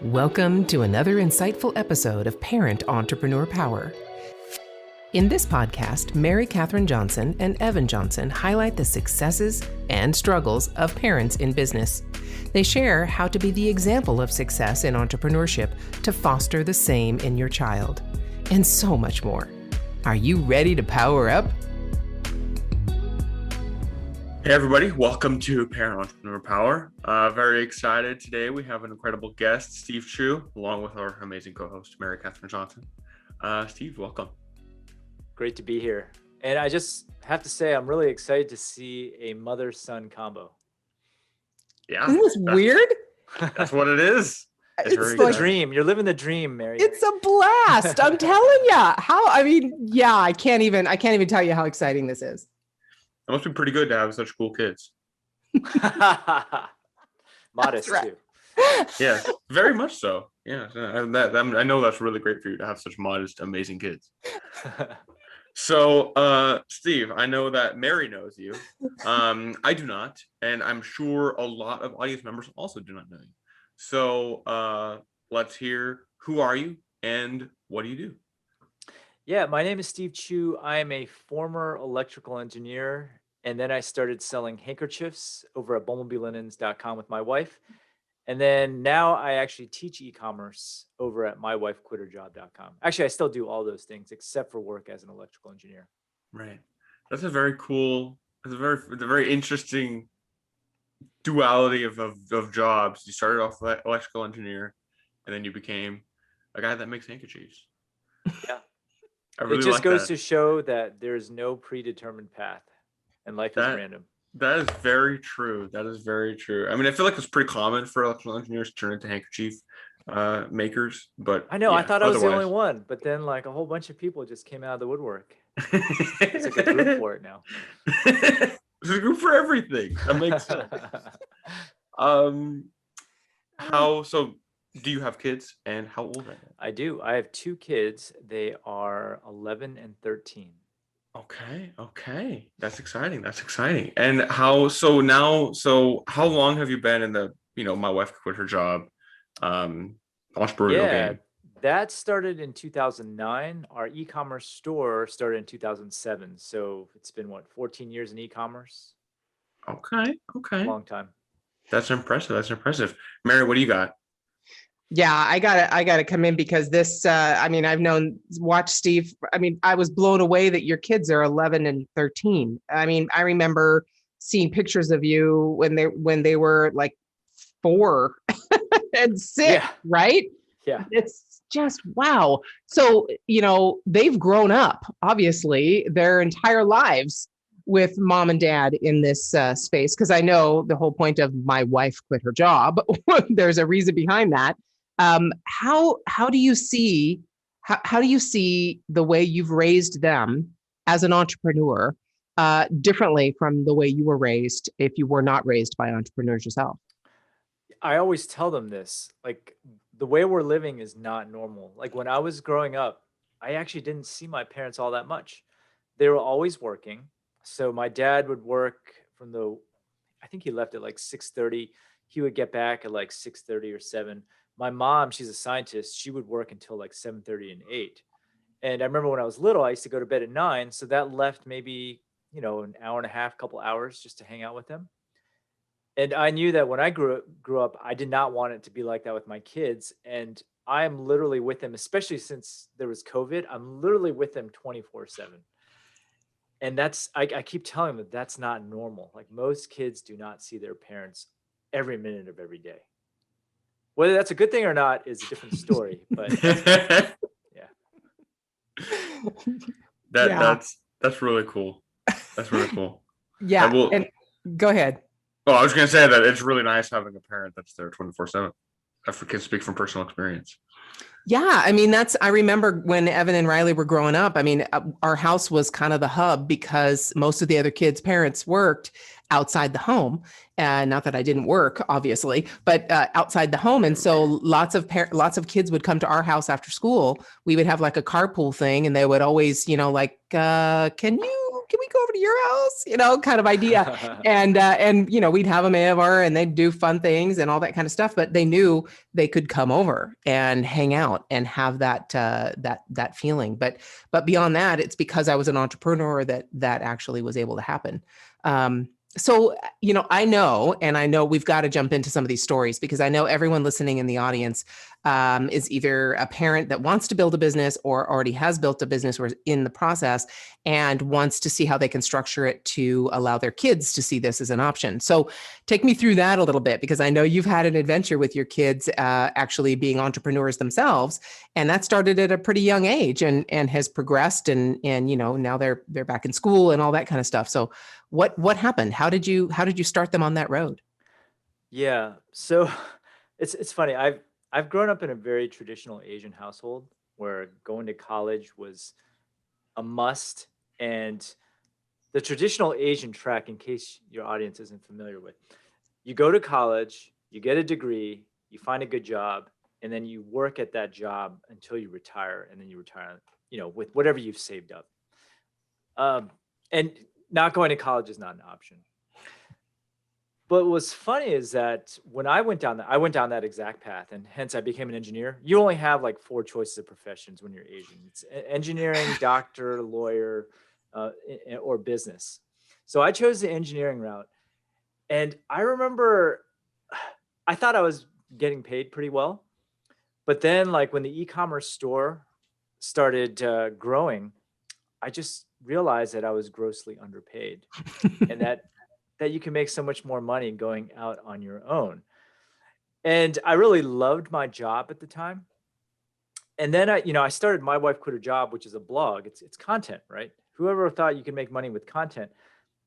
Welcome to another insightful episode of Parent Entrepreneur Power. In this podcast, Mary Catherine Johnson and Evan Johnson highlight the successes and struggles of parents in business. They share how to be the example of success in entrepreneurship to foster the same in your child, and so much more. Are you ready to power up? Hey everybody, welcome to Parent Entrepreneur Power. Very excited today. We have an incredible guest, Steve Chou, along with our amazing co-host, Mary Catherine Johnson. Steve, welcome. Great to be here. And I just have to say, I'm really excited to see a mother-son combo. Yeah. Isn't this weird? That's what it is. It's the dream. You're living the dream, Mary. It's a blast. I'm telling you. I can't even tell you how exciting this is. It must be pretty good to have such cool kids. Modest right. too. Yeah, very much so. Yeah, I know that's really great for you to have such modest, amazing kids. So, Steve, I know that Mary knows you. I do not, and I'm sure a lot of audience members also do not know you. So, let's hear, who are you and what do you do? Yeah, my name is Steve Chou. I am a former electrical engineer, and then I started selling handkerchiefs over at bumblebeelinens.com with my wife. And then now I actually teach e-commerce over at mywifequitherjob.com. Actually, I still do all those things except for work as an electrical engineer. Right. That's a very cool, it's a very interesting duality of jobs. You started off as electrical engineer, and then you became a guy that makes handkerchiefs. Yeah. Really it just like goes that. to show that there's no predetermined path and life is random. That is very true. That is very true. I mean, I feel like it's pretty common for electrical engineers to turn into handkerchief makers, but I know, yeah, I thought I was the only one, but then like a whole bunch of people just came out of the woodwork. It's like a group for it now. There's a group for everything. That makes sense. So do you have kids, and how old are they? I do. I have two kids. They are 11 and 13. Okay. That's exciting. And how long have you been in the, my wife quit her job, entrepreneurial game? That started in 2009. Our e-commerce store started in 2007. So it's been 14 years in e-commerce? Okay. Long time. That's impressive. Mary, what do you got? Yeah, I gotta come in because this, watch Steve. I was blown away that your kids are 11 and 13. I remember seeing pictures of you when they were like 4 and 6, right? Yeah. It's just, wow. So, they've grown up, obviously, their entire lives with mom and dad in this space. Because I know the whole point of my wife quit her job. There's a reason behind that. How do you see the way you've raised them as an entrepreneur differently from the way you were raised if you were not raised by entrepreneurs yourself? I always tell them this, like the way we're living is not normal. Like when I was growing up, I actually didn't see my parents all that much. They were always working. So my dad would work I think he left at like 6:30. He would get back at like 6:30 or 7. My mom, she's a scientist. She would work until like 7:30 and 8. And I remember when I was little, I used to go to bed at 9. So that left maybe, an hour and a half, couple hours just to hang out with them. And I knew that when I grew up, I did not want it to be like that with my kids. And I am literally with them, especially since there was COVID. I'm literally with them 24/7. And I keep telling them that's not normal. Like most kids do not see their parents every minute of every day. Whether that's a good thing or not is a different story, but yeah. That's really cool. Yeah. And go ahead. Well, I was going to say that it's really nice having a parent that's there 24/7. I can speak from personal experience. Yeah. I remember when Evan and Riley were growing up, our house was kind of the hub because most of the other kids' parents worked outside the home. And not that I didn't work, obviously, but outside the home. And so lots of kids would come to our house after school. We would have like a carpool thing and they would always, can you can we go over to your house? Kind of idea. And we'd have them over and they'd do fun things and all that kind of stuff, but they knew they could come over and hang out and have that feeling. But beyond that, it's because I was an entrepreneur that actually was able to happen. So, I know we've got to jump into some of these stories, because I know everyone listening in the audience is either a parent that wants to build a business or already has built a business or is in the process and wants to see how they can structure it to allow their kids to see this as an option. So take me through that a little bit, because I know you've had an adventure with your kids actually being entrepreneurs themselves, and that started at a pretty young age and has progressed and now they're back in school and all that kind of stuff. So what happened? How did you start them on that road? Yeah. So it's funny. I've grown up in a very traditional Asian household where going to college was a must. And the traditional Asian track, in case your audience isn't familiar with, you go to college, you get a degree, you find a good job, and then you work at that job until you retire, and then you retire, with whatever you've saved up. And not going to college is not an option. But what's funny is that when I went down that exact path, and hence I became an engineer. You only have like 4 choices of professions when you're Asian. It's engineering, doctor, lawyer, or business. So I chose the engineering route. And I remember I thought I was getting paid pretty well. But then like when the e-commerce store started growing, I just realized that I was grossly underpaid and that you can make so much more money going out on your own. And I really loved my job at the time. And then I started My Wife Quit Her Job, which is a blog. It's content, right? Whoever thought you could make money with content,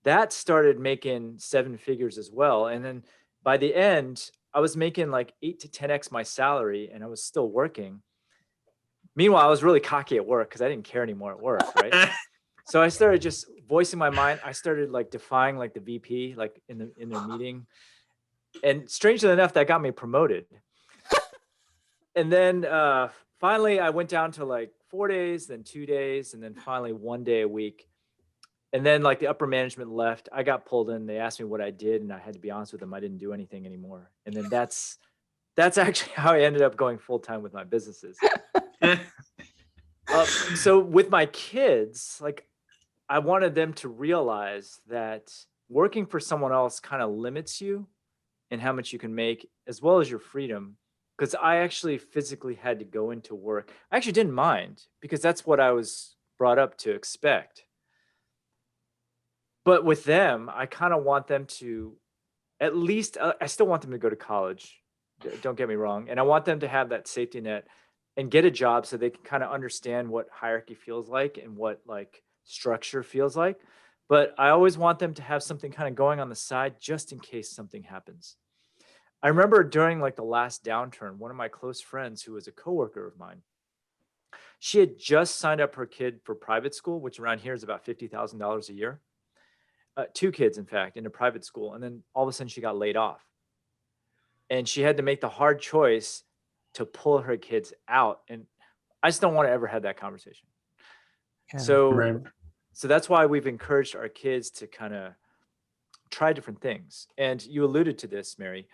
that started making 7 figures as well. And then by the end, I was making like 8 to 10x my salary, and I was still working. Meanwhile, I was really cocky at work because I didn't care anymore at work, right? So I started just voicing my mind. I started like defying like the VP, like in their meeting. And strangely enough, that got me promoted. And then finally I went down to like 4 days, then 2 days, and then finally 1 day a week. And then like the upper management left. I got pulled in. They asked me what I did, and I had to be honest with them. I didn't do anything anymore. And then that's actually how I ended up going full time with my businesses. So with my kids, like I wanted them to realize that working for someone else kind of limits you and how much you can make, as well as your freedom. Because I actually physically had to go into work. I actually didn't mind because that's what I was brought up to expect. But with them, I kind of want them to, at least, I still want them to go to college. Don't get me wrong. And I want them to have that safety net and get a job so they can kind of understand what hierarchy feels like and what like structure feels like. But I always want them to have something kind of going on the side just in case something happens. I remember during like the last downturn, one of my close friends who was a coworker of mine, she had just signed up her kid for private school, which around here is about $50,000 a year. 2 kids, in fact, in a private school. And then all of a sudden she got laid off. And she had to make the hard choice to pull her kids out. And I just don't want to ever have that conversation. Yeah, so that's why we've encouraged our kids to kind of try different things. And you alluded to this, Mary.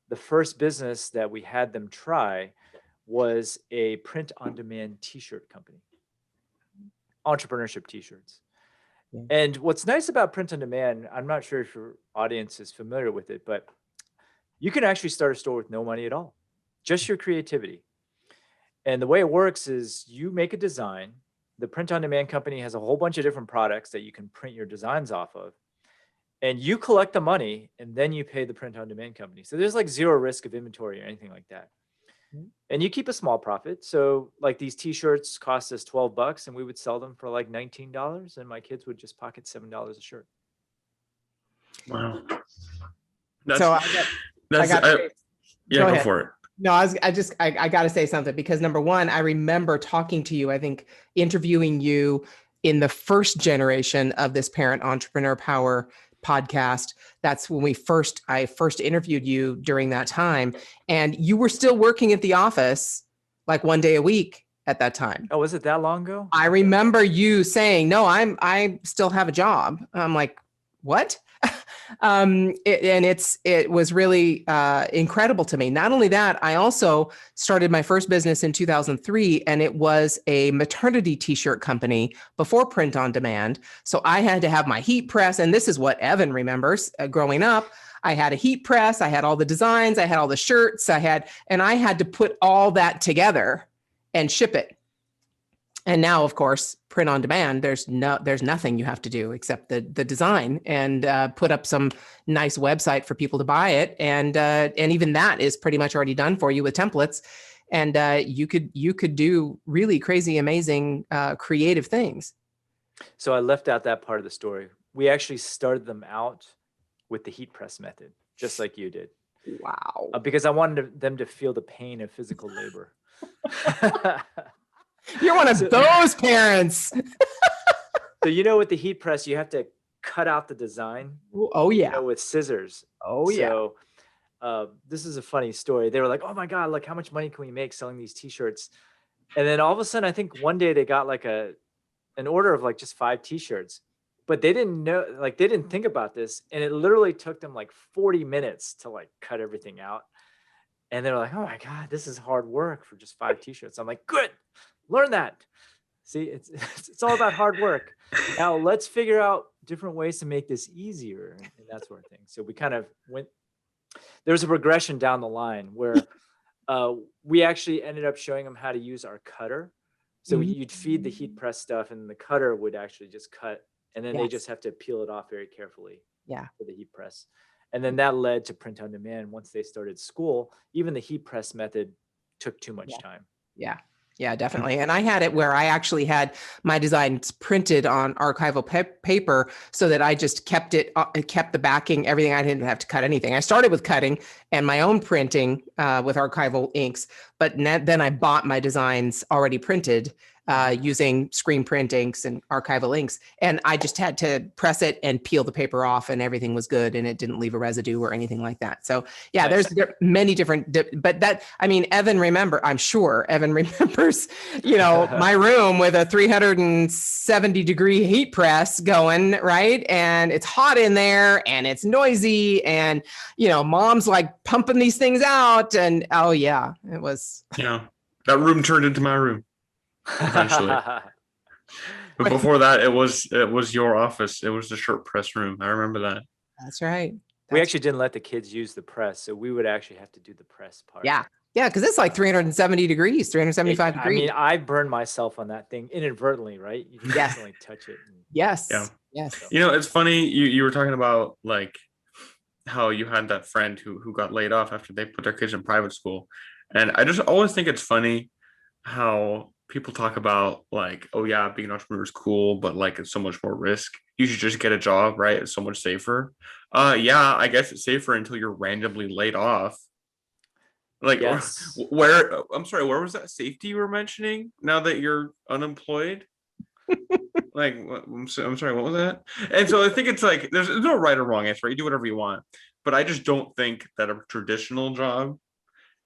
The first business that we had them try was a print-on-demand t-shirt company, entrepreneurship t-shirts. Yeah. And what's nice about print-on-demand, I'm not sure if your audience is familiar with it, but you can actually start a store with no money at all, just your creativity. And the way it works is you make a design. The print-on-demand company has a whole bunch of different products that you can print your designs off of. And you collect the money, and then you pay the print-on-demand company. So there's like 0 risk of inventory or anything like that. Mm-hmm. And you keep a small profit. So like these t-shirts cost us $12, and we would sell them for like $19, and my kids would just pocket $7 a shirt. Wow. Go for it. No, I got to say something, because number one, I remember talking to you, I think interviewing you in the first generation of this Parent Entrepreneur Power podcast. That's when I first interviewed you during that time. And you were still working at the office like 1 day a week at that time. Oh, was it that long ago? I remember you saying, no, I still have a job. I'm like, what? It was really incredible to me. Not only that, I also started my first business in 2003, and it was a maternity t-shirt company before print on demand. So I had to have my heat press, and this is what Evan remembers growing up. I had a heat press, I had all the designs, I had all the shirts, and I had to put all that together and ship it. And now, of course, print on demand, there's nothing you have to do except the design and put up some nice website for people to buy it. And even that is pretty much already done for you with templates. And you could do really crazy, amazing, creative things. So I left out that part of the story. We actually started them out with the heat press method, just like you did. Wow. Because I wanted them to feel the pain of physical labor. You're one of those parents. So, with the heat press, you have to cut out the design. Oh, yeah. With scissors. Oh, yeah. So this is a funny story. They were like, oh my God, like how much money can we make selling these t-shirts? And then all of a sudden, I think one day they got like an order of like just 5 t-shirts, but they didn't know, like they didn't think about this. And it literally took them like 40 minutes to like cut everything out. And they're like, oh my God, this is hard work for just 5 t-shirts. I'm like, good. Learn that. See, it's all about hard work. Now let's figure out different ways to make this easier and that sort of thing. So we kind of there's a progression down the line where we actually ended up showing them how to use our cutter. So you'd feed the heat press stuff and the cutter would actually just cut, and then they just have to peel it off very carefully for the heat press. And then that led to print on demand. Once they started school, even the heat press method took too much time. Yeah, definitely. And I had it where I actually had my designs printed on archival paper so that I just kept the backing, everything. I didn't have to cut anything. I started with cutting and my own printing with archival inks, but then I bought my designs already printed using screen print inks and archival inks. And I just had to press it and peel the paper off and everything was good. And it didn't leave a residue or anything like that. So yeah, Nice. there's many different, but I'm sure Evan remembers, my room with a 370 degree heat press going, right? And it's hot in there and it's noisy and, mom's like pumping these things out. And oh yeah, it was. Yeah, that room turned into my room. Eventually. But before that, it was your office. It was the shirt press room. I remember that. That's right. We actually didn't let the kids use the press, so we would actually have to do the press part. Yeah, because it's like 370 degrees, 375 degrees. I mean, I burned myself on that thing inadvertently, right? You can definitely touch it. Yes. Yeah. Yes. It's funny. You were talking about like how you had that friend who got laid off after they put their kids in private school, and I just always think it's funny how people talk about like, oh yeah, being an entrepreneur is cool, but like it's so much more risk. You should just get a job, right? It's so much safer. Yeah, I guess it's safer until you're randomly laid off. Like, yes. where was that safety you were mentioning now that you're unemployed? Like, I'm sorry, what was that? And so I think it's like, there's no right or wrong answer, right? You do whatever you want. But I just don't think that a traditional job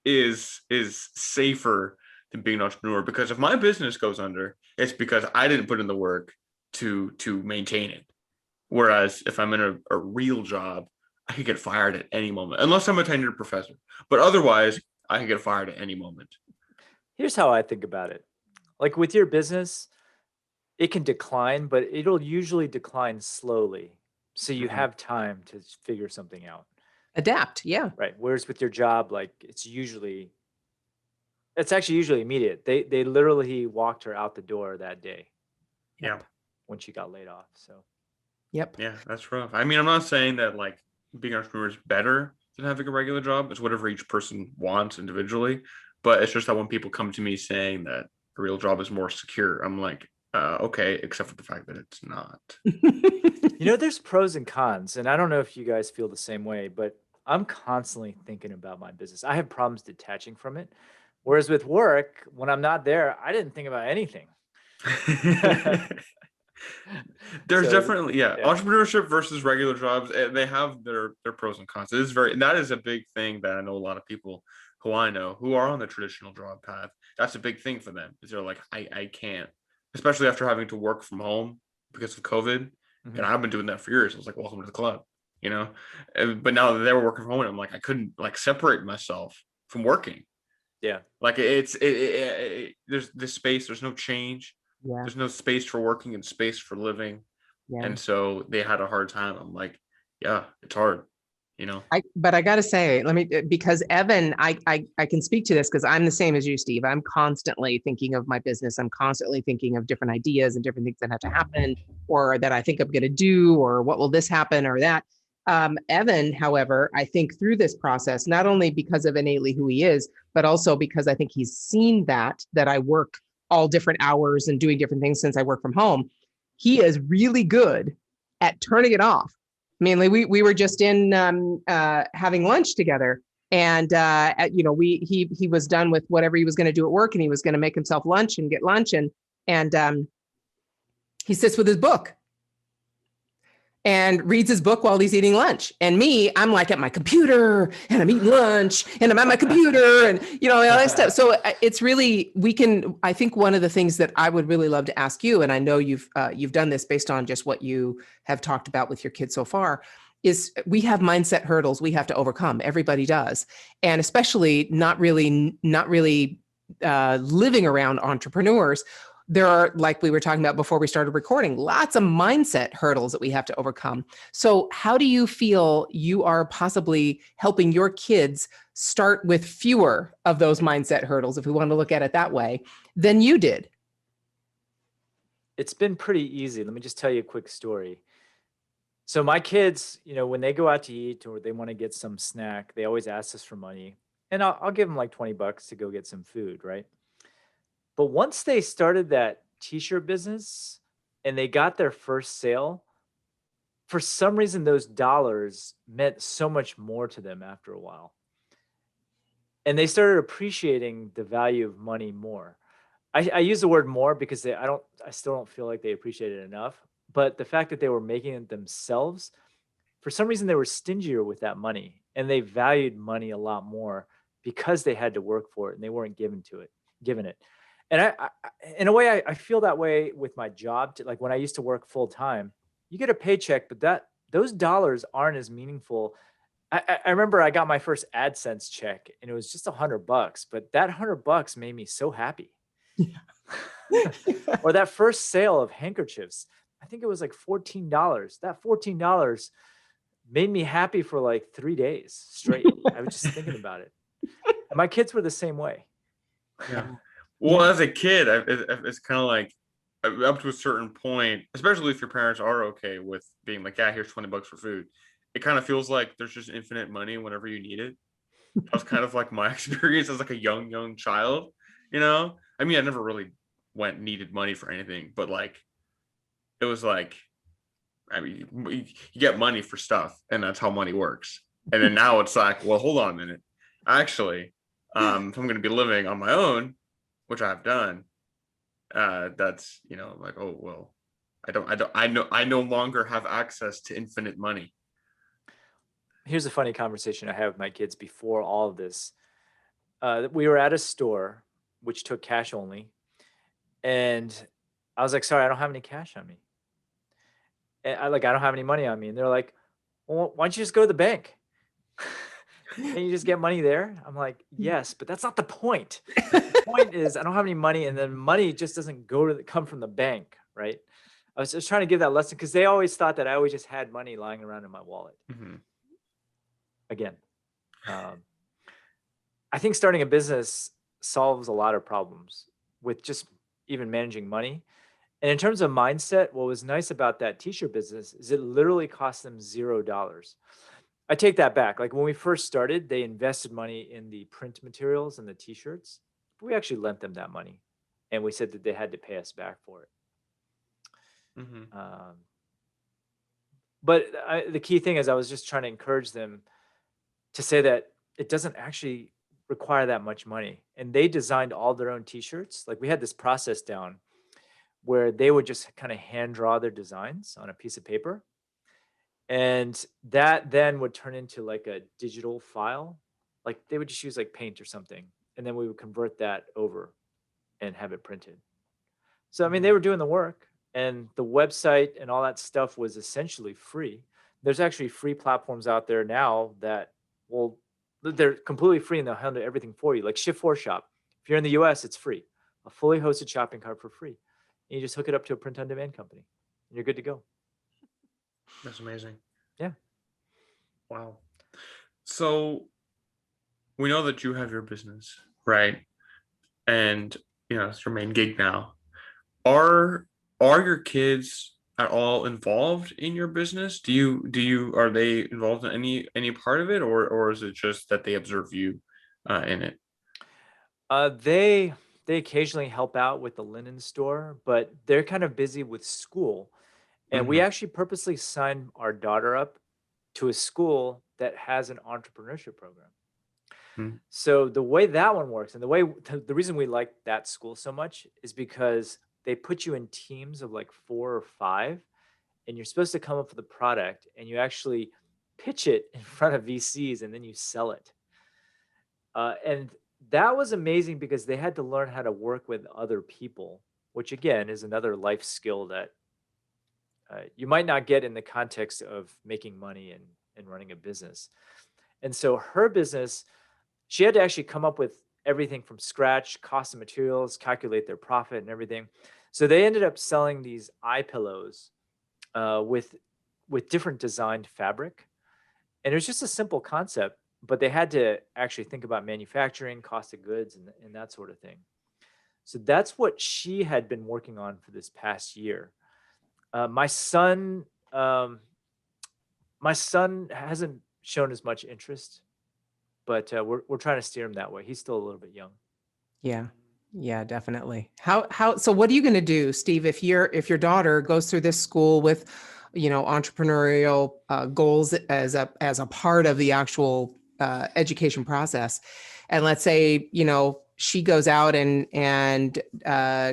is safer than being an entrepreneur, because if my business goes under, it's because I didn't put in the work to maintain it. Whereas if I'm in a real job, I could get fired at any moment, unless I'm a tenured professor. But otherwise, I could get fired at any moment. Here's how I think about it. Like with your business, it can decline, but it'll usually decline slowly. So you have time to figure something out. Adapt, yeah. Right. Whereas with your job, like it's actually usually immediate. They literally walked her out the door that day. Yeah. When she got laid off. So. Yep. Yeah, that's rough. I mean, I'm not saying that like being an entrepreneur is better than having a regular job. It's whatever each person wants individually. But it's just that when people come to me saying that a real job is more secure, I'm like, okay, except for the fact that it's not. There's pros and cons, and I don't know if you guys feel the same way, but I'm constantly thinking about my business. I have problems detaching from it. Whereas with work, when I'm not there, I didn't think about anything. There's definitely entrepreneurship versus regular jobs. They have their pros and cons. That is a big thing that I know a lot of people who I know who are on the traditional job path, that's a big thing for them. Is they're like, I can't, especially after having to work from home because of COVID. And I've been doing that for years. I was like, welcome to the club, you know. But now that they were working from home, I'm like, I couldn't like separate myself from working. Yeah. Like there's this space. There's no change. Yeah. There's no space for working and space for living. Yeah. And so they had a hard time. I'm like, yeah, it's hard, you know. But I got to say, because Evan, I can speak to this because I'm the same as you, Steve. I'm constantly thinking of my business. I'm constantly thinking of different ideas and different things that have to happen, or that I think I'm going to do, or what will this happen or that. Evan, however, I think through this process, not only because of innately who he is, but also because I think he's seen that I work all different hours and doing different things since I work from home. He is really good at turning it off. Mainly, we were just in having lunch together, and he was done with whatever he was going to do at work, and he was going to make himself lunch and get lunch, and he sits with his book and reads his book while he's eating lunch. And me, I'm like at my computer and I'm eating lunch and I'm at my computer and, all that stuff. So it's really, I think one of the things that I would really love to ask you, and I know you've done this based on just what you have talked about with your kids so far, is we have mindset hurdles we have to overcome. Everybody does. And especially not really living around entrepreneurs. There are, like we were talking about before we started recording, lots of mindset hurdles that we have to overcome. So how do you feel you are possibly helping your kids start with fewer of those mindset hurdles, if we want to look at it that way, than you did? It's been pretty easy. Let me just tell you a quick story. So my kids, when they go out to eat or they want to get some snack, they always ask us for money. And I'll give them like $20 to go get some food, right? But once they started that t-shirt business and they got their first sale, for some reason, those dollars meant so much more to them after a while. And they started appreciating the value of money more. I use the word more because I still don't feel like they appreciate it enough. But the fact that they were making it themselves, for some reason, they were stingier with that money and they valued money a lot more because they had to work for it and they weren't given it. And I in a way, I feel that way with my job. Like when I used to work full time, you get a paycheck, but those dollars aren't as meaningful. I remember I got my first AdSense check and it was just $100, but that $100 made me so happy. Or that first sale of handkerchiefs, I think it was like $14. That $14 made me happy for like 3 days straight. I was just thinking about it. And my kids were the same way. Yeah. Well, as a kid, it's kind of like up to a certain point, especially if your parents are okay with being like, yeah, here's $20 for food. It kind of feels like there's just infinite money whenever you need it. That was kind of like my experience as like a young child, I mean, I never really needed money for anything, but like, it was like, I mean, you get money for stuff and that's how money works. And then now it's like, well, hold on a minute. Actually, if I'm going to be living on my own, which I've done, that's, like, oh, well, I no longer have access to infinite money. Here's a funny conversation I had with my kids before all of this. We were at a store, which took cash only. And I was like, sorry, I don't have any cash on me. And I don't have any money on me. And they're like, well, why don't you just go to the bank? And you just get money there? I'm like, yes, but that's not the point. The point is I don't have any money, and then money just doesn't come from the bank, right? I was just trying to give that lesson because they always thought that I always just had money lying around in my wallet. Mm-hmm. Again, I think starting a business solves a lot of problems with just even managing money. And in terms of mindset, what was nice about that t-shirt business is it literally cost them $0. I take that back. Like when we first started, they invested money in the print materials and the t-shirts. We actually lent them that money. And we said that they had to pay us back for it. Mm-hmm. But the key thing is I was just trying to encourage them to say that it doesn't actually require that much money. And they designed all their own t-shirts. Like we had this process down where they would just kind of hand draw their designs on a piece of paper. And that then would turn into like a digital file, like they would just use like paint or something, and then we would convert that over and have it printed. So I mean, they were doing the work, and the website and all that stuff was essentially free. There's actually free platforms out there now that will, they're completely free and they'll handle everything for you, like Shift4Shop. If you're in the US, it's free, a fully hosted shopping cart for free. And you just hook it up to a print on demand company and you're good to go. That's amazing. Yeah. Wow. So we know that you have your business, right? And it's your main gig now. Are your kids at all involved in your business? Are they involved in any part of it, or is it just that they observe you in it? They occasionally help out with the linen store, but they're kind of busy with school. And we Mhm. actually purposely signed our daughter up to a school that has an entrepreneurship program. Mhm. So the way that one works, and the reason we like that school so much is because they put you in teams of like 4 or 5, and you're supposed to come up with a product, and you actually pitch it in front of VCs, and then you sell it. And that was amazing because they had to learn how to work with other people, which again is another life skill that you might not get in the context of making money and running a business. And so her business, she had to actually come up with everything from scratch, cost of materials, calculate their profit and everything. So they ended up selling these eye pillows with different designed fabric. And it was just a simple concept, but they had to actually think about manufacturing, cost of goods, and that sort of thing. So that's what she had been working on for this past year. My son, hasn't shown as much interest, but we're trying to steer him that way. He's still a little bit young. Yeah. Yeah, definitely. So what are you going to do, Steve, if your daughter goes through this school with, entrepreneurial goals as a part of the actual education process, and let's say, she goes out and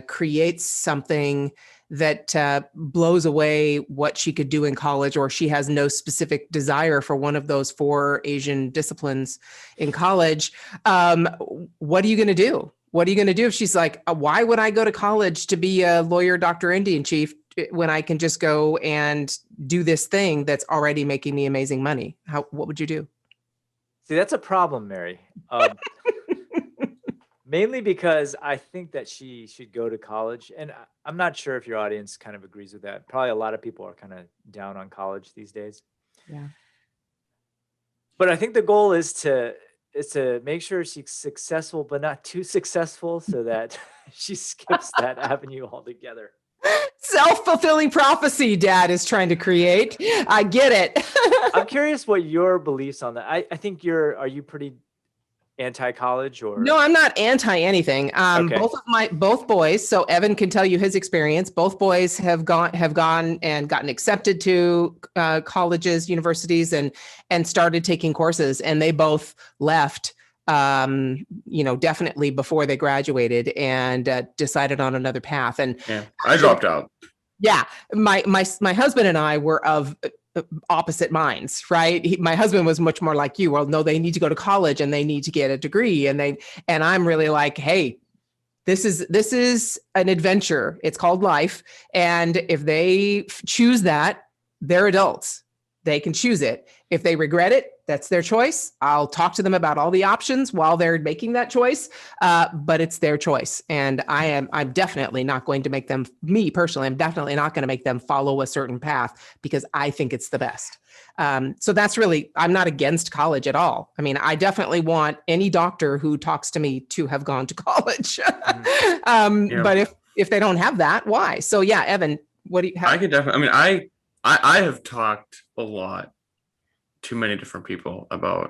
creates something that blows away what she could do in college, or she has no specific desire for one of those 4 Asian disciplines in college. What are you going to do? What are you going to do if she's like, why would I go to college to be a lawyer, Dr. Indian chief, when I can just go and do this thing that's already making me amazing money? What would you do? See, that's a problem, Mary. Mainly because I think that she should go to college. And I'm not sure if your audience kind of agrees with that. Probably a lot of people are kind of down on college these days. Yeah. But I think the goal is to make sure she's successful, but not too successful, so that she skips that avenue altogether. Self-fulfilling prophecy Dad is trying to create. I get it. I'm curious what your beliefs on that. I think are you pretty anti-college, or? No, I'm not anti anything. Okay. Both boys. So Evan can tell you his experience. Both boys have gone and gotten accepted to colleges, universities, and started taking courses. And they both left, definitely before they graduated, and decided on another path. And yeah, I dropped out. Yeah, my husband and I were of opposite minds, right? My husband was much more like you. Well, no, they need to go to college and they need to get a degree, and I'm really like, hey, this is an adventure. It's called life, and if they choose that, they're adults. They can choose it. If they regret it, that's their choice. I'll talk to them about all the options while they're making that choice, but it's their choice. And I'm definitely not going to make them, me personally, I'm definitely not going to make them follow a certain path because I think it's the best. So that's really, I'm not against college at all. I mean, I definitely want any doctor who talks to me to have gone to college. Yeah. But if they don't have that, why? So yeah, Evan, what do you have? I could definitely, I mean, I have talked a lot to many different people about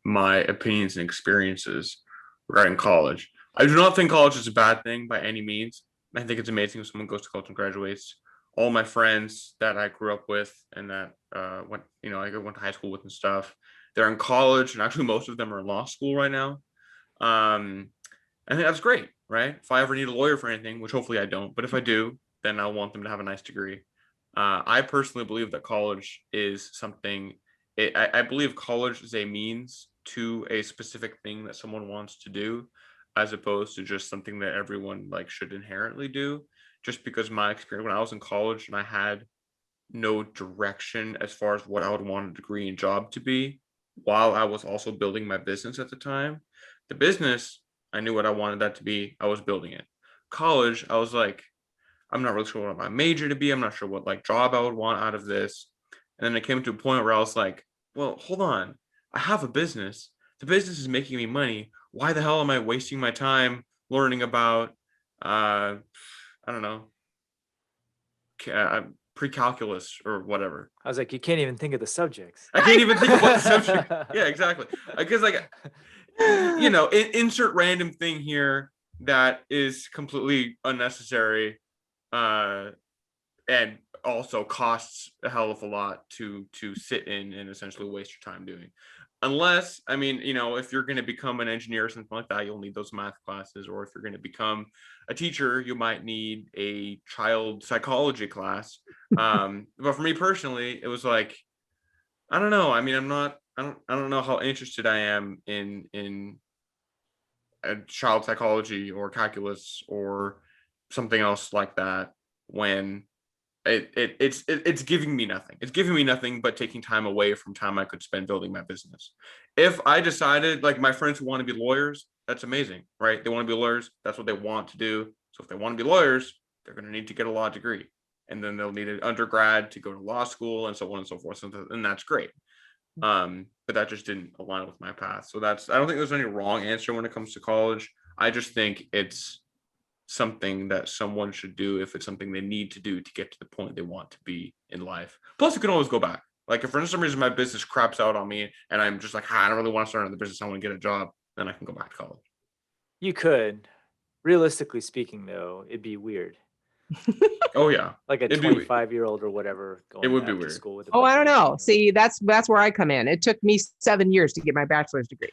my opinions and experiences regarding college. I do not think college is a bad thing by any means. I think it's amazing if someone goes to college and graduates. All my friends that I grew up with and that I went to high school with and stuff, they're in college, and actually most of them are in law school right now. I think that's great, right? If I ever need a lawyer for anything, which hopefully I don't, but if I do, then I want them to have a nice degree. I personally believe that college is something I believe college is a means to a specific thing that someone wants to do, as opposed to just something that everyone like should inherently do. Just because my experience when I was in college and I had no direction as far as what I would want a degree and job to be, while I was also building my business at the time. The business, I knew what I wanted that to be. I was building it. College, I was like, I'm not really sure what my major to be. I'm not sure what like job I would want out of this. And then it came to a point where I was like, well, hold on. I have a business. The business is making me money. Why the hell am I wasting my time learning about I don't know, pre-calculus or whatever? I was like, you can't even think of the subjects. I can't even think of what the subject. Yeah, exactly. Because like, insert random thing here that is completely unnecessary, and also costs a hell of a lot to sit in and essentially waste your time doing. Unless, I mean, if you're going to become an engineer or something like that, you'll need those math classes. Or if you're going to become a teacher, you might need a child psychology class. But for me personally, it was like, I don't know. I mean, I don't know how interested I am in child psychology or calculus or something else like that when it's giving me nothing. It's giving me nothing but taking time away from time I could spend building my business. If I decided, like my friends who want to be lawyers, that's amazing, right? They want to be lawyers. That's what they want to do. So if they want to be lawyers, they're going to need to get a law degree. And then they'll need an undergrad to go to law school and so on and so forth. And that's great. But that just didn't align with my path. So I don't think there's any wrong answer when it comes to college. I just think it's something that someone should do if it's something they need to do to get to the point they want to be in life. Plus, you can always go back. Like if for some reason my business craps out on me and I'm just like, I don't really want to start another business, I want to get a job, then I can go back to college. You could. Realistically speaking, though, it'd be weird. Oh yeah, Like a 25-year-old or whatever it would going be back to weird. school with a Oh, bunch I don't of know. 18-year-olds. See, that's where I come in. It took me 7 years to get my bachelor's degree.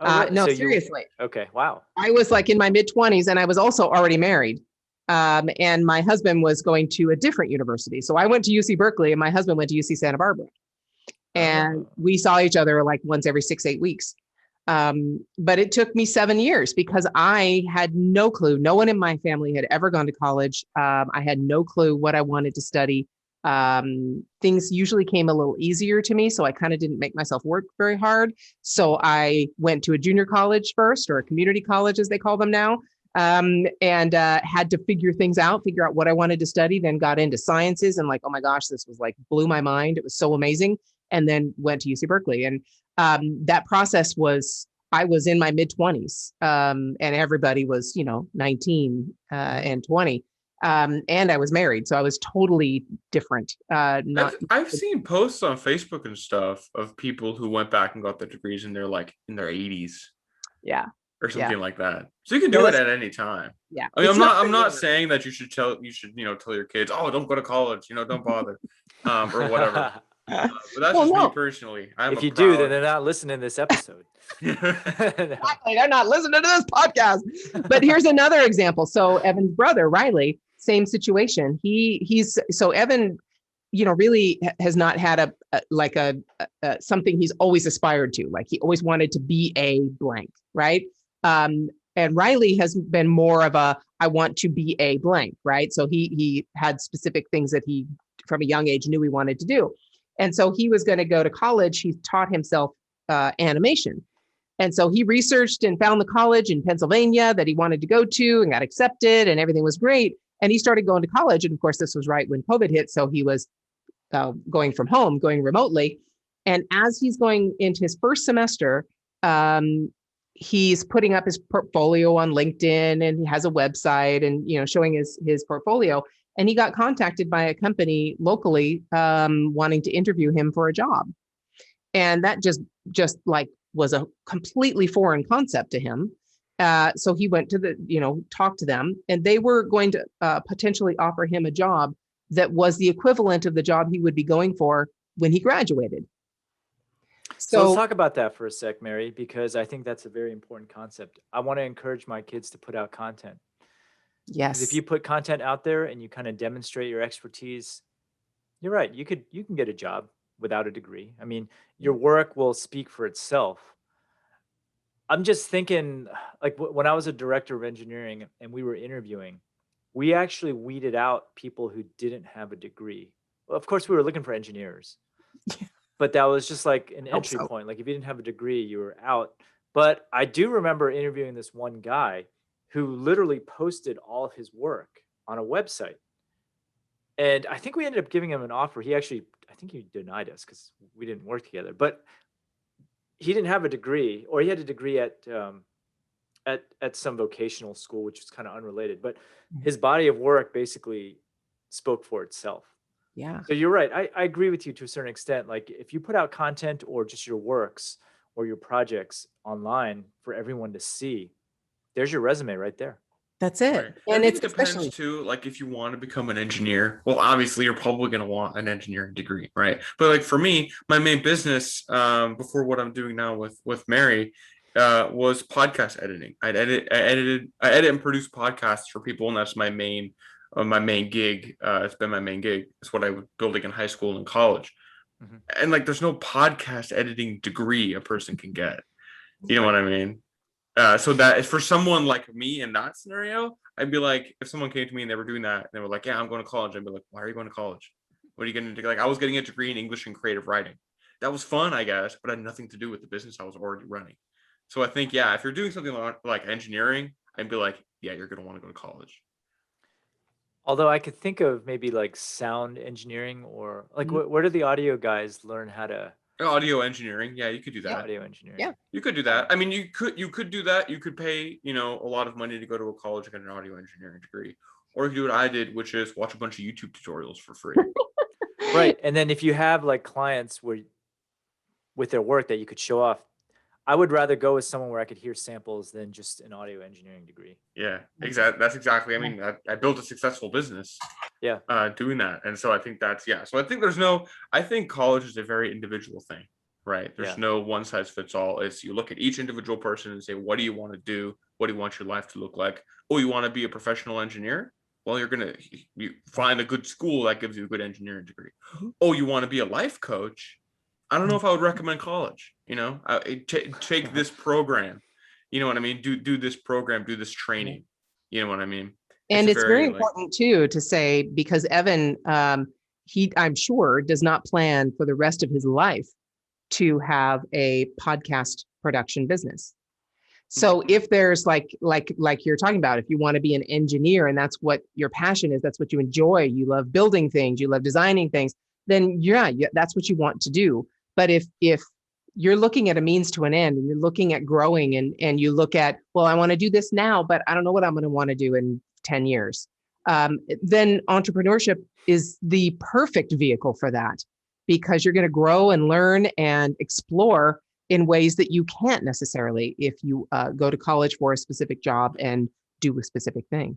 Oh, really? No, So seriously. okay, wow. I was like in my mid-20s and I was also already married. And my husband was going to a different university. So I went to UC Berkeley and my husband went to UC Santa Barbara. And we saw each other like once every 6-8 weeks. But it took me 7 years because I had no clue. No one in my family had ever gone to college. I had no clue what I wanted to study. Things usually came a little easier to me, so I kind of didn't make myself work very hard. So I went to a junior college first, or a community college as they call them now, and had to figure out what I wanted to study, then got into sciences and like, oh my gosh, this was like blew my mind. It was so amazing. And then went to UC Berkeley. And that process I was in my mid-20s, and everybody was, 19 and 20. And I was married, so I was totally different. I've seen posts on Facebook and stuff of people who went back and got their degrees and they're like in their 80s. Yeah. Or something like that. So you can do it at any time. Yeah. I mean, I'm not saying that you should tell your kids, oh, don't go to college, don't bother, or whatever. But that's just me personally. If you do, then they're not listening to this episode. Exactly. They're not listening to this podcast. But here's another example. So Evan's brother, Riley, same situation. So Evan, really has not had a something he's always aspired to. Like he always wanted to be a blank, right? And Riley has been more of I want to be a blank, right? So he had specific things that he, from a young age, knew he wanted to do. And so he was going to go to college. He taught himself animation. And so he researched and found the college in Pennsylvania that he wanted to go to and got accepted and everything was great. And he started going to college. And of course, this was right when COVID hit. So he was going from home, going remotely. And as he's going into his first semester, he's putting up his portfolio on LinkedIn and he has a website and, showing his portfolio. And he got contacted by a company locally wanting to interview him for a job. And that just like was a completely foreign concept to him. So he went to talked to them, and they were going to potentially offer him a job that was the equivalent of the job he would be going for when he graduated. So let's talk about that for a sec, Mary, because I think that's a very important concept. I want to encourage my kids to put out content. Yes. If you put content out there and you kind of demonstrate your expertise, you're right. You can get a job. without a degree. I mean, your work will speak for itself. I'm just thinking, like when I was a director of engineering and we were interviewing, we actually weeded out people who didn't have a degree. Well, of course, we were looking for engineers, but that was just like an Hope entry so. point. Like if you didn't have a degree, you were out. But I do remember interviewing this one guy who literally posted all of his work on a website. And I think we ended up giving him an offer. He actually, I think he denied us because we didn't work together. But he didn't have a degree, or he had a degree at some vocational school, which was kind of unrelated. But his body of work basically spoke for itself. Yeah. So you're right. I agree with you to a certain extent. Like if you put out content or just your works or your projects online for everyone to see, there's your resume right there. That's it. Right. And I think it's it depends especially too. Like if you want to become an engineer, well, obviously you're probably going to want an engineering degree, right? But like for me, my main business, before what I'm doing now with Mary, was podcast editing. I edit and produce podcasts for people, and that's my main gig. It's been my main gig. It's what I was building in high school and college. And like, there's no podcast editing degree a person can get. You know what I mean? So that for someone like me in that scenario, I'd be like, if someone came to me and they were doing that, and they were like, "Yeah, I'm going to college," I'd be like, "Why are you going to college? What are you going to do?" Like, I was getting a degree in English and creative writing. That was fun, I guess, but had nothing to do with the business I was already running. So I think, yeah, if you're doing something like engineering, I'd be like, yeah, you're going to want to go to college. Although I could think of maybe like sound engineering, or like where do the audio guys learn how to Audio engineering, yeah, you could do that. audio engineering? Yeah. You could do that. I mean, you could do that. You could pay, a lot of money to go to a college and get an audio engineering degree, or you could do what I did, which is watch a bunch of YouTube tutorials for free. Right. And then if you have like clients where with their work that you could show off, I would rather go with someone where I could hear samples than just an audio engineering degree. Yeah, exactly. That's exactly. I mean, I built a successful business. Yeah. Doing that, and so I think that's So I think I think college is a very individual thing, right? There's no one size fits all. It's you look at each individual person and say, what do you want to do? What do you want your life to look like? Oh, you want to be a professional engineer? Well, you find a good school that gives you a good engineering degree. Oh, you want to be a life coach? I don't know if I would recommend college. Take this program. You know what I mean? Do this program, do this training. You know what I mean? And it's very important too to say, because Evan, I'm sure, does not plan for the rest of his life to have a podcast production business. So if there's like you're talking about, if you want to be an engineer and that's what your passion is, that's what you enjoy, you love building things, you love designing things, then that's what you want to do. But if you're looking at a means to an end, and you're looking at growing, and you look at, well, I want to do this now, but I don't know what I'm going to want to do in 10 years, then entrepreneurship is the perfect vehicle for that, because you're going to grow and learn and explore in ways that you can't necessarily if you go to college for a specific job and do a specific thing.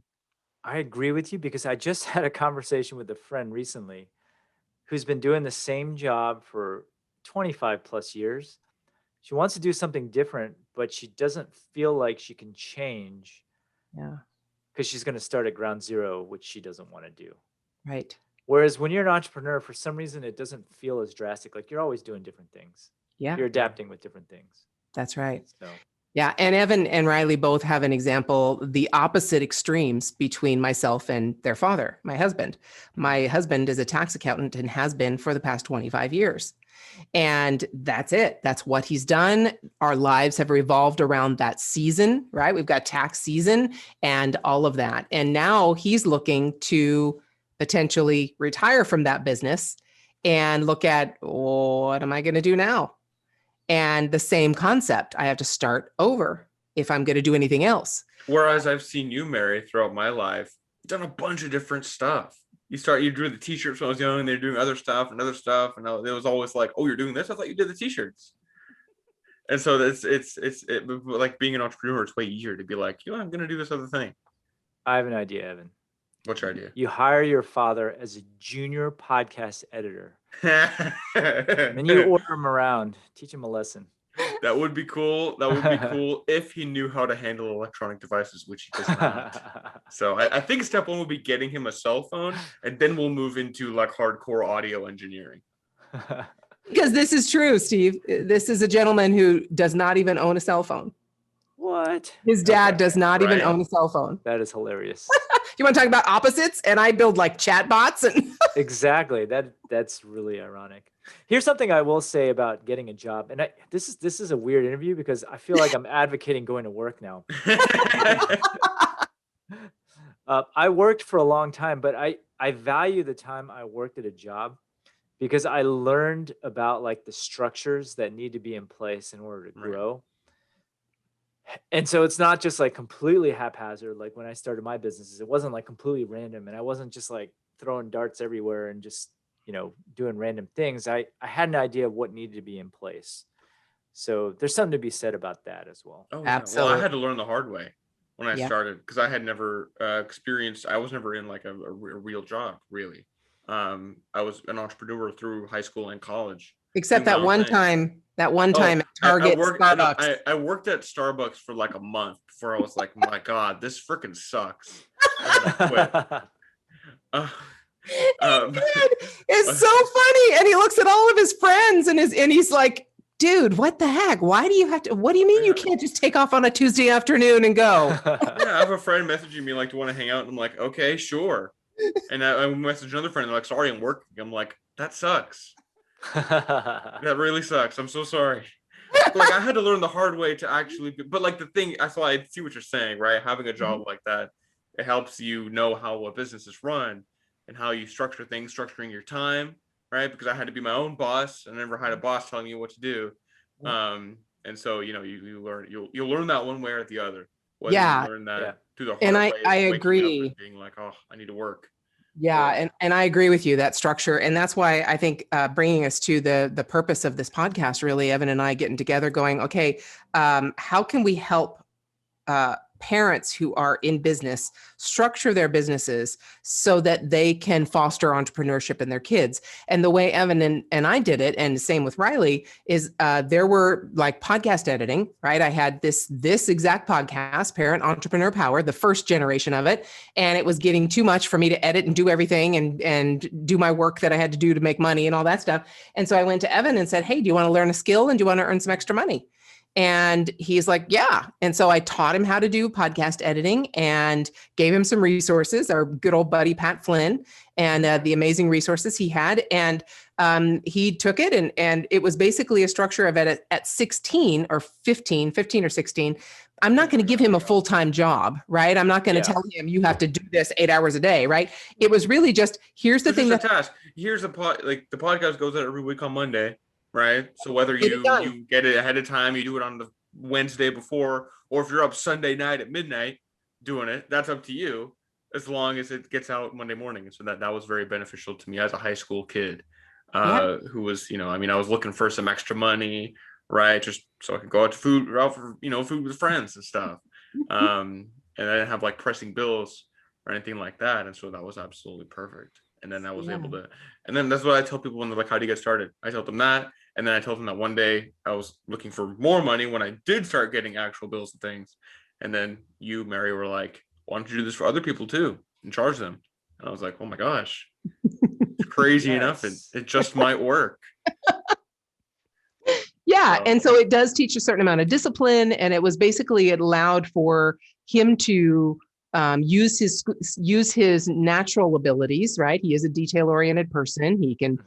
I agree with you, because I just had a conversation with a friend recently who's been doing the same job for 25 plus years. She wants to do something different, but she doesn't feel like she can change. Yeah. Because she's going to start at ground zero, which she doesn't want to do. Right. Whereas when you're an entrepreneur, for some reason, it doesn't feel as drastic. Like you're always doing different things. Yeah. You're adapting with different things. That's right. So. Yeah. And Evan and Riley both have an example, the opposite extremes between myself and their father, my husband. My husband is a tax accountant and has been for the past 25 years. And that's it. That's what he's done. Our lives have revolved around that season, right? We've got tax season and all of that. And now he's looking to potentially retire from that business and look at, what am I going to do now? And the same concept, I have to start over if I'm going to do anything else. Whereas I've seen you, Mary, throughout my life, done a bunch of different stuff. You drew the t-shirts when I was young, and they're doing other stuff, and it was always like, oh, you're doing this? I thought you did the t-shirts. And so it's like being an entrepreneur, it's way easier to be like, I'm going to do this other thing. I have an idea, Evan. What's your idea? You hire your father as a junior podcast editor. Then you order him around, teach him a lesson. That would be cool. That would be cool if he knew how to handle electronic devices, which he does not. So I think step one will be getting him a cell phone, and then we'll move into like hardcore audio engineering. Because this is true, Steve. This is a gentleman who does not even own a cell phone. What? His dad does not even Right. own a cell phone. That is hilarious. You want to talk about opposites? And I build like chat bots and Exactly. That's really ironic. Here's something I will say about getting a job. And this is a weird interview because I feel like I'm advocating going to work now. I worked for a long time, but I value the time I worked at a job because I learned about like the structures that need to be in place in order to Right. grow. And so it's not just like completely haphazard. Like when I started my businesses, it wasn't like completely random. And I wasn't just like throwing darts everywhere and just, doing random things. I had an idea of what needed to be in place. So there's something to be said about that as well. Oh, yeah. Well, I had to learn the hard way when I started because I had never experienced, I was never in like a real job, really. I was an entrepreneur through high school and college. except that one time at Target, Starbucks. I worked at Starbucks for like a month before I was like, my God, this freaking sucks. It's so funny. And he looks at all of his friends and he's like, dude, what the heck? Why do you have to, what do you mean you can't just take off on a Tuesday afternoon and go? I have a friend messaging me like, do you want to hang out? And I'm like, okay, sure. And I messaged another friend, they're like, sorry, I'm working. I'm like, that sucks. That really sucks. I'm so sorry. Like I had to learn the hard way to actually, but like the thing, I see what you're saying, right? Having a job like that, it helps you know how a business is run and how you structure things, structuring your time, right? Because I had to be my own boss. I never had a boss telling me what to do. And so, you learn, you'll learn that one way or the other. Whether you learn that through the hard and way, I agree. being like, oh, I need to work. Yeah. And I agree with you, that structure. And that's why I think bringing us to the purpose of this podcast, really, Evan and I getting together going, okay, how can we help parents who are in business structure their businesses so that they can foster entrepreneurship in their kids? And the way Evan and I did it, and same with Riley, is there were like podcast editing, right? I had this exact podcast, Parent Entrepreneur Power, the first generation of it. And it was getting too much for me to edit and do everything and do my work that I had to do to make money and all that stuff. And so I went to Evan and said, hey, do you want to learn a skill and do you want to earn some extra money? And he's like, yeah. And so I taught him how to do podcast editing and gave him some resources, our good old buddy, Pat Flynn, and the amazing resources he had. And he took it and it was basically a structure of it at 16 or 15 or 16. I'm not going to give him a full-time job, right? I'm not going to tell him you have to do this 8 hours a day, right? It was really just, here's the thing. Just a task. Here's the podcast goes out every week on Monday. Right. So whether you get it ahead of time, you do it on the Wednesday before, or if you're up Sunday night at midnight doing it, that's up to you, as long as it gets out Monday morning. And so that was very beneficial to me as a high school kid who was, I was looking for some extra money, right? Just so I could go out for, food with friends and stuff. And I didn't have like pressing bills or anything like that. And so that was absolutely perfect. And then I was able to, and then that's what I tell people when they're like, how do you get started? I tell them that. And then I told them that one day I was looking for more money when I did start getting actual bills and things. And then you, Mary, were like, why don't you do this for other people too and charge them? And I was like, oh my gosh, it's crazy enough. It just might work. Yeah. And so it does teach a certain amount of discipline. And it was basically, it allowed for him to use his natural abilities, right? He is a detail-oriented person. He can,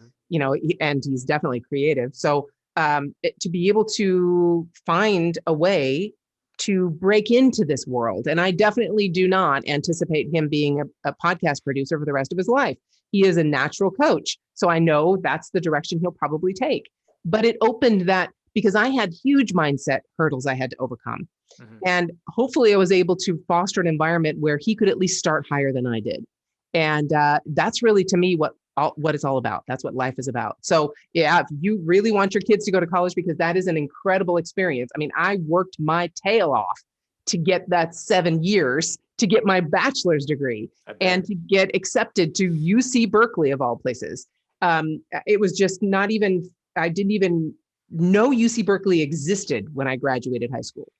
and he's definitely creative. So to be able to find a way to break into this world. And I definitely do not anticipate him being a podcast producer for the rest of his life. He is a natural coach. So I know that's the direction he'll probably take. But it opened that, because I had huge mindset hurdles I had to overcome. And hopefully I was able to foster an environment where he could at least start higher than I did. And that's really, to me, what it's all about. That's what life is about. So yeah, if you really want your kids to go to college, because that is an incredible experience. I mean, I worked my tail off to get that 7 years to get my bachelor's degree and to get accepted to UC Berkeley, of all places. It was just not even, I didn't even know UC Berkeley existed when I graduated high school.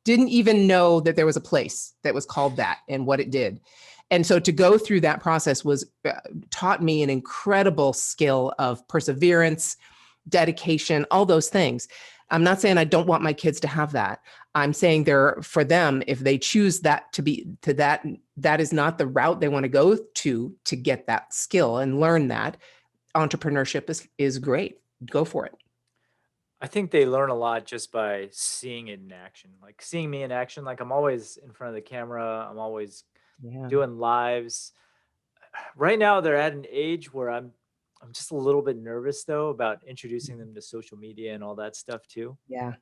Didn't even know that there was a place that was called that and what it did. And so to go through that process was taught me an incredible skill of perseverance dedication, all those things. I'm not saying I don't want my kids to have that. I'm saying for them, if they choose that that is not the route they want to go to get that skill and learn that. Entrepreneurship is great. Go for it. I think they learn a lot just by seeing it in action, like seeing me in action. Like I'm always in front of the camera. I'm always doing lives. Right now they're at an age where I'm just a little bit nervous though about introducing them to social media and all that stuff too. Yeah.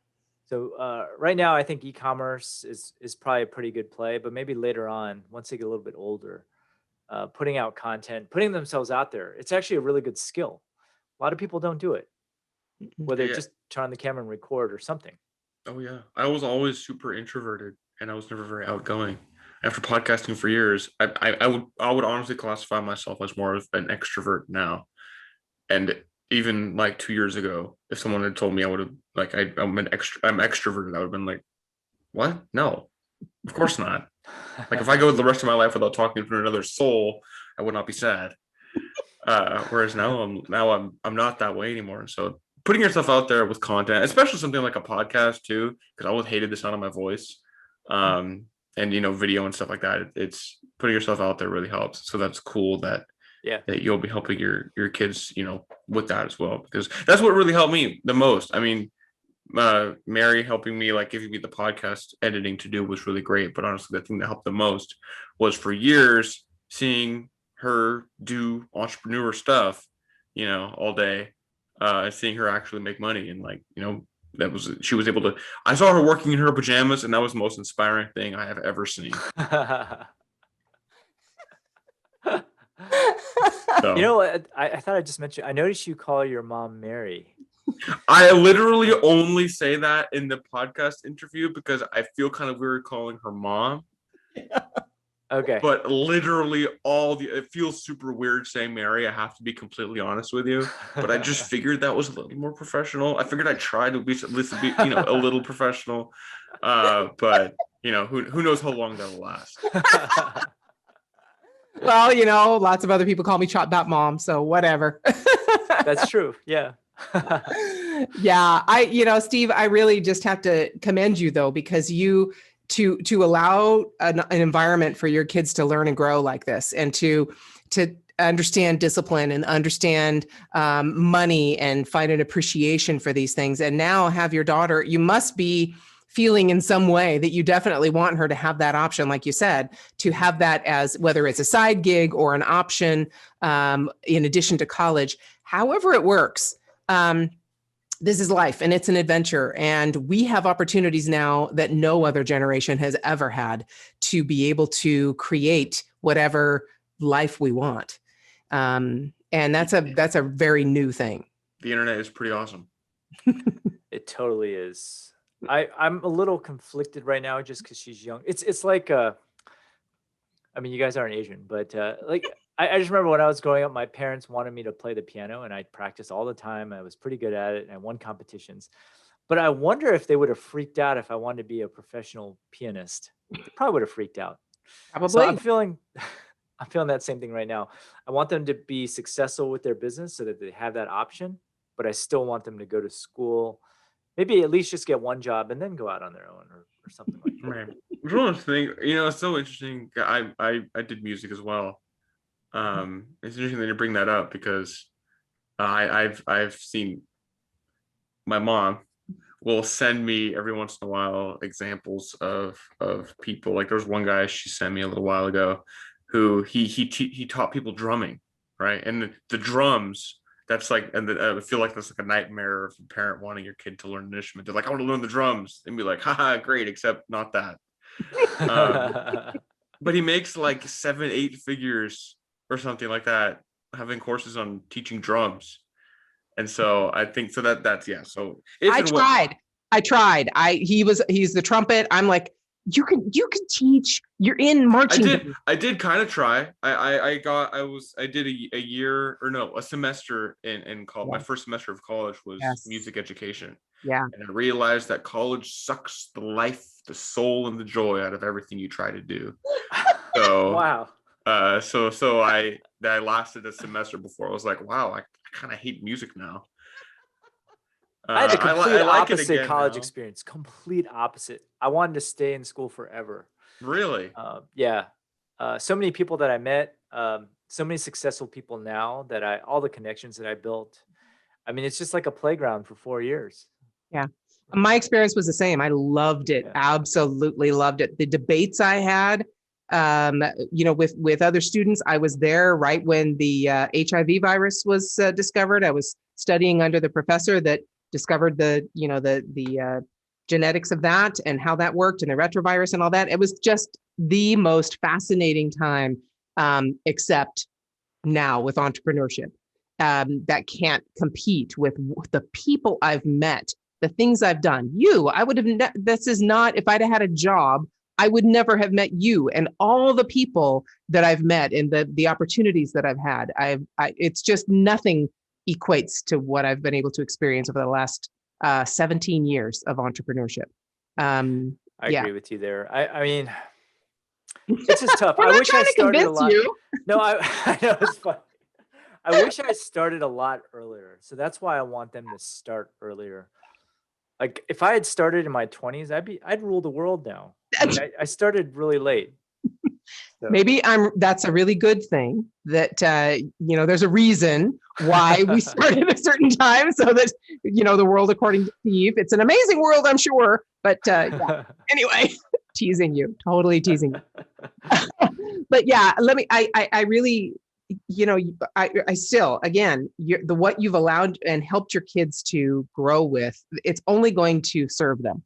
So right now I think e-commerce is probably a pretty good play, but maybe later on, once they get a little bit older, putting out content, putting themselves out there, it's actually a really good skill. A lot of people don't do it, whether Yeah. just turn on the camera and record or something. Oh yeah, I was always super introverted, and I was never very outgoing. After podcasting for years, I would honestly classify myself as more of an extrovert now. And even like 2 years ago, if someone had told me I would have like I'm extroverted, I would have been like, what? No, of course not. Like if I go the rest of my life without talking to another soul, I would not be sad. Whereas now I'm not that way anymore. And so putting yourself out there with content, especially something like a podcast too, because I always hated the sound of my voice. And video and stuff like that. It's putting yourself out there really helps. So that's cool that you'll be helping your kids, with that as well, because that's what really helped me the most. I mean, Mary helping me, like giving me the podcast editing to do was really great. But honestly, the thing that helped the most was for years seeing her do entrepreneur stuff, all day, seeing her actually make money. And she was able to, I saw her working in her pajamas, and that was the most inspiring thing I have ever seen. So, You know what? I thought I just mentioned, I noticed you call your mom Mary. I literally only say that in the podcast interview because I feel kind of weird calling her mom. Okay. But literally it feels super weird saying Mary. I have to be completely honest with you. But I just figured that was a little more professional. I figured I'd try to at least be, a little professional. But who knows how long that'll last. Well, lots of other people call me Chop That Mom, so whatever. That's true. Yeah. Yeah. Steve, I really just have to commend you though, because to allow an environment for your kids to learn and grow like this, and to understand discipline and understand money and find an appreciation for these things. And now have your daughter, you must be feeling in some way that you definitely want her to have that option, like you said, to have that as whether it's a side gig or an option in addition to college, however it works. This is life, and it's an adventure, and we have opportunities now that no other generation has ever had to be able to create whatever life we want. And that's a very new thing. The internet is pretty awesome. It totally is. I'm a little conflicted right now just because she's young. It's like I mean, you guys aren't Asian, but I just remember when I was growing up, my parents wanted me to play the piano, and I practiced all the time. I was pretty good at it, and I won competitions. But I wonder if they would have freaked out if I wanted to be a professional pianist. They probably would have freaked out. Probably. So I'm feeling that same thing right now. I want them to be successful with their business so that they have that option, but I still want them to go to school, maybe at least just get one job and then go out on their own or something like that. Right. It's one of those things, it's so interesting. I did music as well. It's interesting that you bring that up because I've seen my mom will send me every once in a while examples of people. Like there was one guy she sent me a little while ago who he taught people drumming, right? And the drums, that's like, and I feel like that's like a nightmare of a parent wanting your kid to learn an instrument. They're like, I want to learn the drums, and be like, haha, great, except not that. But he makes like 7-8 figures or something like that, having courses on teaching drums. And so I think so that's yeah. So I tried. He's the trumpet. I'm like, you can teach. You're in marching. I did kind of try. I did a semester in college. Yeah. My first semester of college was music education. Yeah. And I realized that college sucks the life, the soul, and the joy out of everything you try to do. So wow. So I lasted a semester before I was like, wow, I kind of hate music now. I had the complete I like it opposite again college now. experience. Complete opposite. I wanted to stay in school forever. Really? Yeah. So many people that I met, so many successful people now that all the connections that I built. I mean, it's just like a playground for 4 years. Yeah. My experience was the same. I loved it. Yeah. Absolutely loved it. The debates I had, with other students, I was there right when the HIV virus was discovered. I was studying under the professor that discovered the genetics of that and how that worked and the retrovirus and all that. It was just the most fascinating time, except now with entrepreneurship, that can't compete with the people I've met, the things I've done. I would have, this is not, if I'd had a job, I would never have met you and all the people that I've met and the opportunities that I've had. It's just nothing equates to what I've been able to experience over the last 17 years of entrepreneurship. I Yeah. agree with you there. I mean, it's just tough. I'm I not wish trying I to started a convince lot. you. No, I know it's fun. I wish I started a lot earlier. So that's why I want them to start earlier. Like if I had started in my 20s, I'd rule the world now. I started really late. So. Maybe that's a really good thing that, there's a reason why we started at a certain time so that, the world according to Steve, it's an amazing world, I'm sure. But yeah. Anyway, teasing you, totally teasing you. But yeah, I really, I still, again, what you've allowed and helped your kids to grow with, it's only going to serve them.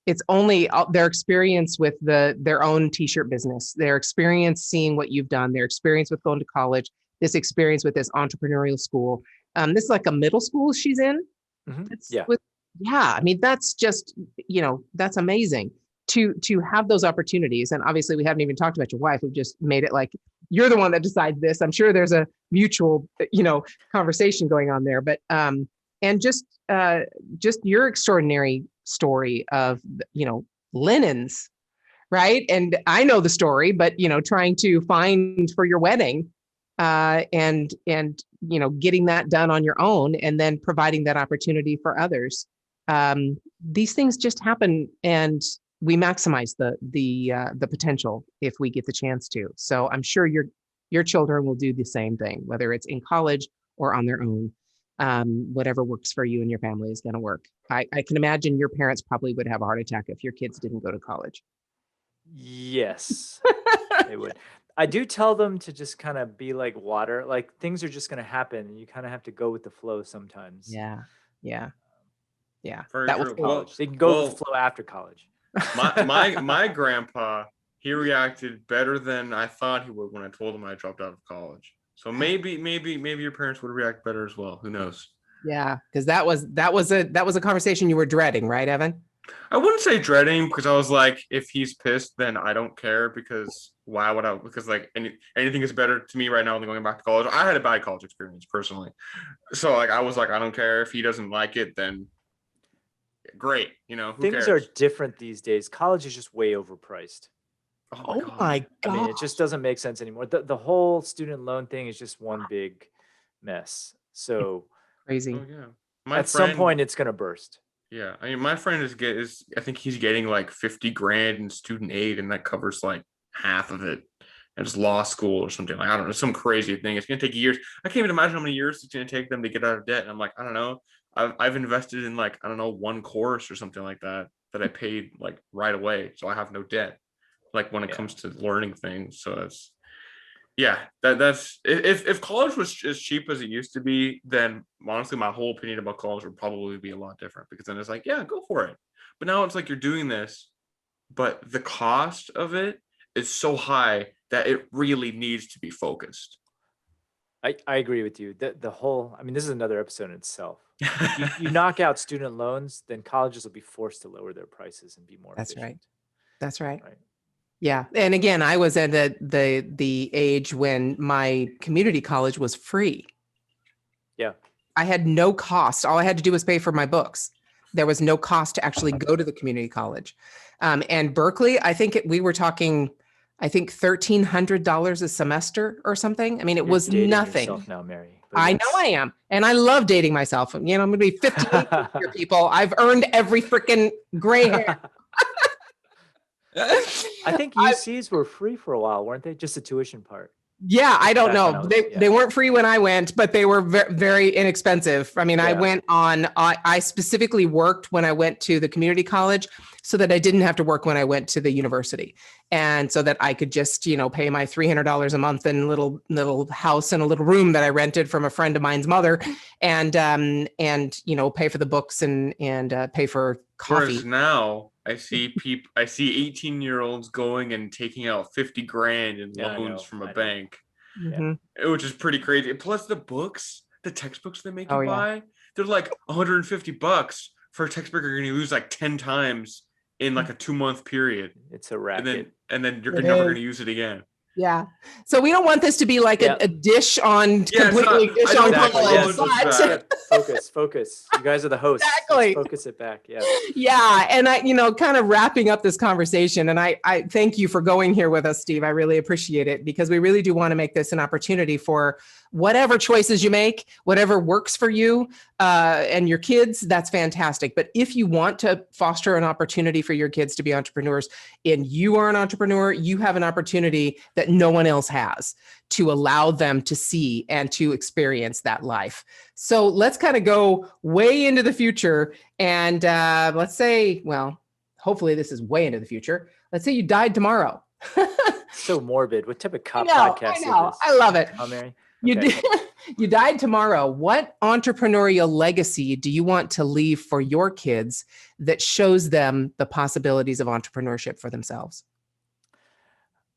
It's only their experience with their own t-shirt business, their experience seeing what you've done, their experience with going to college, this experience with this entrepreneurial school. This is like a middle school she's in. Mm-hmm. Yeah. I mean, that's just, that's amazing to have those opportunities. And obviously we haven't even talked about your wife. We've just made it like, you're the one that decides this. I'm sure there's a mutual, conversation going on there, but, and just your extraordinary story of, linens, right? And I know the story, but, trying to find for your wedding, and getting that done on your own and then providing that opportunity for others. These things just happen and we maximize the potential if we get the chance to. So I'm sure your children will do the same thing, whether it's in college or on their own. Whatever works for you and your family is going to work. I can imagine your parents probably would have a heart attack if your kids didn't go to college. Yes, they would. I do tell them to just kind of be like water, like things are just going to happen and you kind of have to go with the flow sometimes. Yeah. Very That true. was college. They can go with the flow after college. My grandpa, he reacted better than I thought he would when I told him I dropped out of college. So maybe your parents would react better as well. Who knows? Yeah, because that was a conversation you were dreading, right, Evan? I wouldn't say dreading because I was like, if he's pissed, then I don't care because why would I? Because like anything is better to me right now than going back to college. I had a bad college experience personally, so like I was like, I don't care if he doesn't like it, then great. Who Things cares? are different these days. College is just way overpriced. Oh my God. I mean, it just doesn't make sense anymore. The whole student loan thing is just one big mess. So Crazy. Oh, yeah. At some point it's going to burst. Yeah. I mean, my friend is I think he's getting like 50 grand in student aid and that covers like half of it. And it's law school or something. Like, I don't know, some crazy thing. It's going to take years. I can't even imagine how many years it's going to take them to get out of debt. And I'm like, I don't know. I've invested in like, I don't know, one course or something like that I paid like right away. So I have no debt. Like when it comes to learning things. So that's if college was as cheap as it used to be, then honestly my whole opinion about college would probably be a lot different because then it's like, yeah, go for it. But now it's like you're doing this, but the cost of it is so high that it really needs to be focused. I agree with you. The whole, I mean, this is another episode in itself. You knock out student loans, then colleges will be forced to lower their prices and be more efficient. That's right. Yeah. And again, I was at the age when my community college was free. Yeah. I had no cost. All I had to do was pay for my books. There was no cost to actually go to the community college. And Berkeley, I think we were talking, I think $1,300 a semester or something. I mean, it was nothing. Now, Mary. I know I am. And I love dating myself. I'm going to be 58 here, people. I've earned every freaking gray hair. I think UCs were free for a while, weren't they? Just the tuition part. Yeah, I don't know. They weren't free when I went, but they were very inexpensive. I mean, I went on, I specifically worked when I went to the community college so that I didn't have to work when I went to the university. And so that I could just, pay my $300 a month in a little house and a little room that I rented from a friend of mine's mother and pay for the books and pay for coffee. Whereas now I see 18-year-olds going and taking out 50 grand in loans from a bank, which is pretty crazy. Plus the textbooks they make you buy, they're like $150 for a textbook you're going to use like 10 times in like a 2-month period. It's a racket. And then you're never going to use it again. Yeah. So we don't want this to be like a dish on completely dish on college. Focus. You guys are the hosts. Exactly. Let's focus it back. Yeah. Yeah. And I, kind of wrapping up this conversation, and I thank you for going here with us, Steve. I really appreciate it because we really do want to make this an opportunity for whatever choices you make, whatever works for you and your kids, that's fantastic. But if you want to foster an opportunity for your kids to be entrepreneurs and you are an entrepreneur, you have an opportunity that no one else has to allow them to see and to experience that life. So let's kind of go way into the future. And let's say, well, hopefully this is way into the future. Let's say you died tomorrow. So morbid. What type of podcast is this? I love it. Oh, Mary? Okay. You died tomorrow. What entrepreneurial legacy do you want to leave for your kids that shows them the possibilities of entrepreneurship for themselves?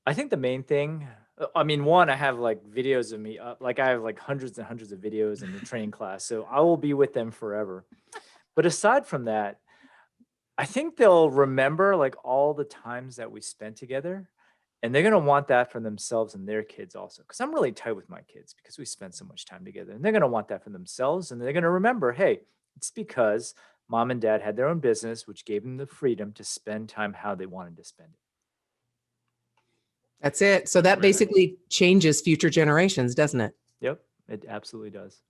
I think the main thing, one, I have like videos of me, I have like hundreds and hundreds of videos in the training class. So I will be with them forever. But aside from that, I think they'll remember like all the times that we spent together. And they're going to want that for themselves and their kids also. Because I'm really tight with my kids because we spend so much time together. And they're going to want that for themselves. And they're going to remember, hey, it's because mom and dad had their own business, which gave them the freedom to spend time how they wanted to spend it. That's it. So that basically changes future generations, doesn't it? Yep, it absolutely does.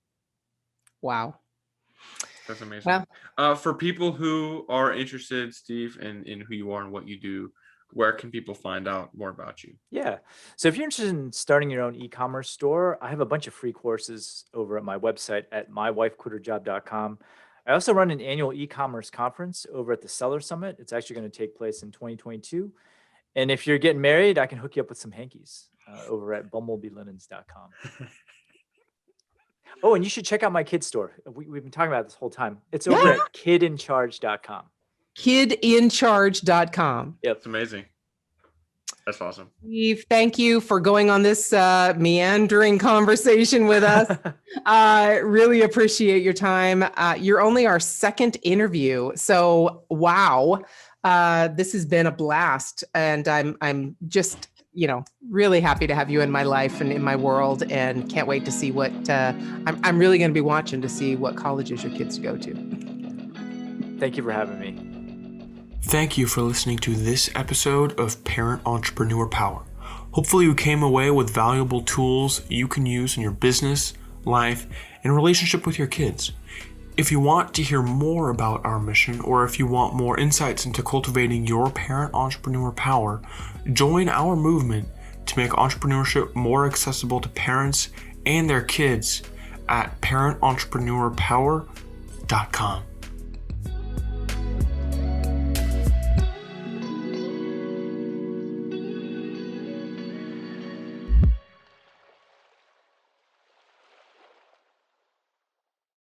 Wow. That's amazing. Well, for people who are interested, Steve, in who you are and what you do, where can people find out more about you? Yeah. So if you're interested in starting your own e-commerce store, I have a bunch of free courses over at my website at mywifequitherjob.com. I also run an annual e-commerce conference over at the Seller Summit. It's actually going to take place in 2022. And if you're getting married, I can hook you up with some hankies over at bumblebeelinens.com. Oh, and you should check out my kids store. We've been talking about it this whole time. It's over at kidincharge.com. Kidincharge.com. Yep. It's amazing. That's awesome. Steve, thank you for going on this meandering conversation with us. Really appreciate your time. You're only our second interview. So, wow. This has been a blast. And I'm just, really happy to have you in my life and in my world, and can't wait to see what I'm really going to be watching to see what colleges your kids go to. Thank you for having me. Thank you for listening to this episode of Parent Entrepreneur Power. Hopefully you came away with valuable tools you can use in your business, life, and relationship with your kids. If you want to hear more about our mission, or if you want more insights into cultivating your parent entrepreneur power, join our movement to make entrepreneurship more accessible to parents and their kids at parententrepreneurpower.com.